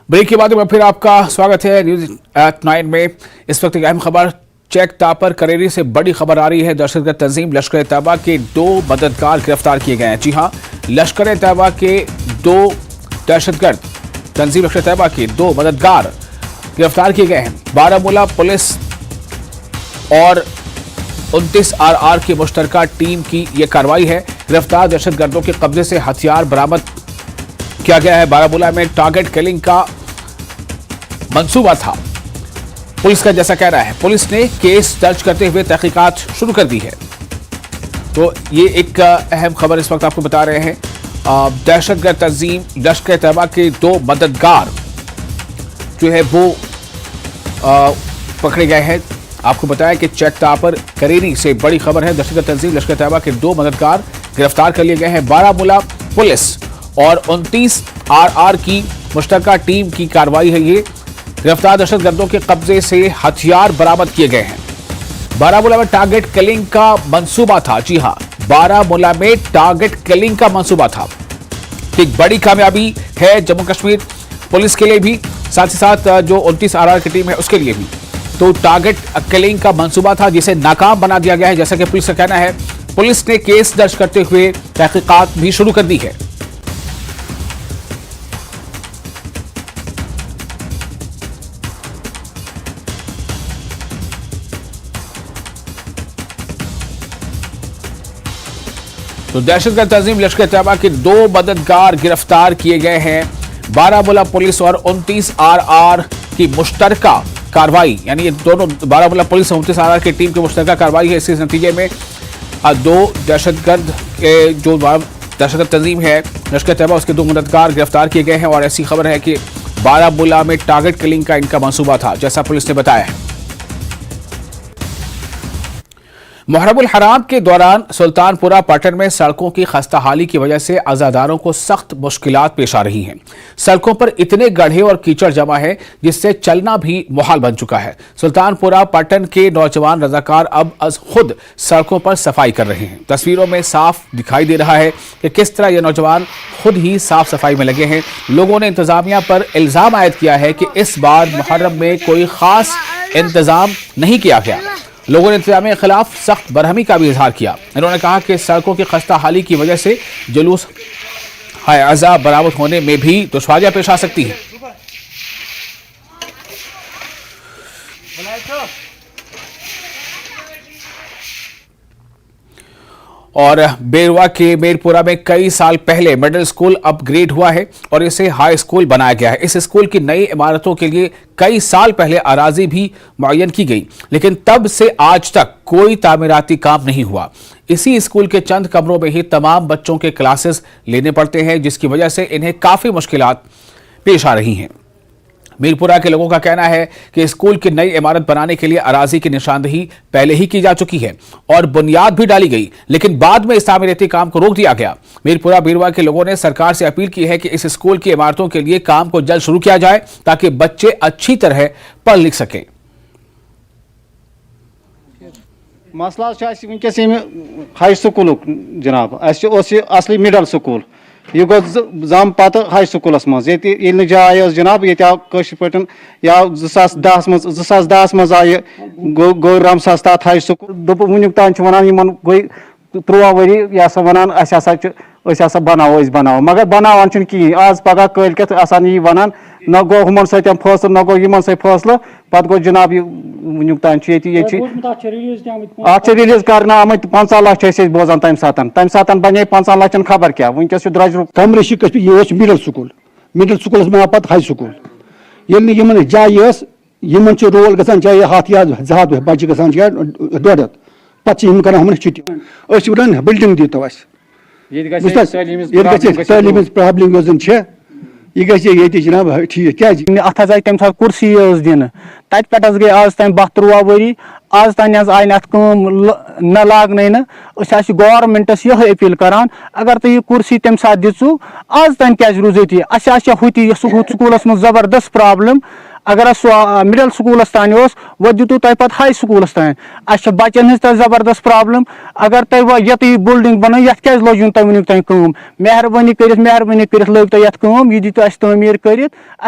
Break के बाद में फिर आपका स्वागत है न्यूज एट 9 में। इस वक्त एक अहम खबर चेक तापर करेरी से बड़ी खबर आ रही है। दहशतगर्द तंजीम लश्कर तैयबा के 2 मददगार गिरफ्तार किए गए हैं। जी हां, लश्कर तैयबा के 2 दहशतगर्द तंजीम लश्कर तैयबा के 2 मददगार गिरफ्तार किए गए हैं। बारामूला पुलिस और 29 RR की मुश्तरका टीम की यह कार्रवाई है। गिरफ्तार दहशतगर्दों के कब्जे से हथियार बरामद किया गया है। बारामूला में टारगेट किलिंग का मंसूबा था, पुलिस का जैसा कहना है। पुलिस ने केस दर्ज करते हुए तहकीकात शुरू कर दी है। तो ये एक अहम खबर इस वक्त आपको बता रहे हैं। दहशतगर्द तंजीम लश्कर तैयबा के 2 मददगार जो है वो पकड़े गए हैं। आपको बताया कि चेक तापर करेरी से बड़ी खबर है। दहशतगर्द तंजीम लश्कर तैयबा के 2 मददगार गिरफ्तार कर लिए गए हैं। बारामूला पुलिस और 29 RR की मुश्तरका टीम की कार्रवाई है। ये गिरफ्तार दहशतगर्दों के कब्जे से हथियार बरामद किए गए हैं। बारामूला में टारगेट किलिंग का मंसूबा था। जी हां, बारामूला में टारगेट किलिंग का मंसूबा था। एक बड़ी कामयाबी है जम्मू कश्मीर पुलिस के लिए भी, साथ ही साथ जो 29 RR की टीम है उसके लिए भी। तो टारगेट किलिंग का मंसूबा था जिसे नाकाम बना दिया गया है, जैसा कि पुलिस का कहना है। पुलिस ने केस दर्ज करते हुए तहकीकात भी शुरू कर दी है। तो दहशतगर्द तंजीम लश्कर तैयबा के 2 मददगार गिरफ्तार किए गए हैं। बारामूला पुलिस और 29 RR की मुश्तरका कार्रवाई, यानी ये दोनों बारामूला पुलिस और 29 RR की टीम की मुश्तरका कार्रवाई है। इसी नतीजे में 2 दहशतगर्द के जो दहशतगर्द तंजीम है लश्कर तैयबा उसके 2 मददगार गिरफ्तार किए गए हैं। और ऐसी खबर है कि बारामूला में टारगेट किलिंग का इनका मंसूबा था, जैसा पुलिस ने बताया है। मुहर्रमुल हराम के दौरान सुल्तानपुरा पट्टन में सड़कों की खस्ताहाली की वजह से अज़ादारों को सख्त मुश्किलात पेश आ रही हैं। सड़कों पर इतने गड्ढे और कीचड़ जमा है जिससे चलना भी मुहाल बन चुका है। सुल्तानपुरा पट्टन के नौजवान रजाकार अब खुद सड़कों पर सफाई कर रहे हैं। तस्वीरों में साफ दिखाई दे रहा है कि किस तरह ये नौजवान खुद ही साफ सफाई में लगे हैं। लोगों ने इंतजामिया पर इल्जाम आयद किया है कि इस बार मुहर्रम में कोई खास इंतजाम नहीं किया गया। लोगों ने इंतजामिया के खिलाफ सख्त बरहमी का भी इजहार किया। इन्होंने कहा कि सड़कों की खस्ता हाली की वजह से जुलूस अज़ा बरामद होने में भी दुश्वारियां पेश आ सकती हैं। और बेरवा के मेरपुरा में कई साल पहले मिडिल स्कूल अपग्रेड हुआ है और इसे हाई स्कूल बनाया गया है। इस स्कूल की नई इमारतों के लिए कई साल पहले अराजी भी मुअय्यन की गई, लेकिन तब से आज तक कोई तामीराती काम नहीं हुआ। इसी स्कूल के चंद कमरों में ही तमाम बच्चों के क्लासेस लेने पड़ते हैं, जिसकी वजह से इन्हें काफी मुश्किलात पेश आ रही हैं। मीरपुरा के लोगों का कहना है कि स्कूल की नई इमारत बनाने के लिए अराजी की निशानदही पहले ही की जा चुकी है और बुनियाद भी डाली गई, लेकिन बाद में इस तामीराती काम को रोक दिया गया। मीरपुरा बीरवा के लोगों ने सरकार से अपील की है कि इस स्कूल की इमारतों के लिए काम को जल्द शुरू किया जाए ताकि बच्चे अच्छी तरह पढ़ लिख सकें। मसला हाई स्कूल जनाब असली मिडल स्कूल यह गो जम पत हाई स्कूलस मज जाय जनाब ये पे या 2010 मज आय गो रमसास तथ हाई स्कूल दोप वुक तान वन गई 13 वरी यह वन बनाओ मगर बनावान कहें आज पगह कलकत यह वन न गो हम फैसल न गो इन फैसल पे गो जनाब वुक तान रिलीज कर आमत 15 लाख बोजान तम सात बने 15 लाख खबर क्या वनकस द्रज कमरे यह मिडल स्कूल बना पे हाई स्कूल ये जाय रोल ग चाहे 100 या 200 बच्चे ग 150 पे कर छुट्टी बिल्डिंग दीतो तलीम प्रॉब्लम यह गई जनाब ठीक क्या अत आय तम सात कुर्सी दिन तत पे गई आज तम 12-13 वरी आज तान आय न लागन गवर्नमेंटस यह अपील करान अगर तुम यह कुर्सी तम सात दिचु आज तान क्या रूज ये हुत स्कूलस मज जबरदस्त प्रॉब्लम अगर मिडल स्कूलस तान वो दितु तुम पे हाई स्कूलस तान बचन हज जबरदस्त प्रॉब्लम अगर तुम ये बिल्डिंग बनो ये क्या लोग तुम वुक तान मेहरबानी कर लोग तुम ये दितु तमीर कर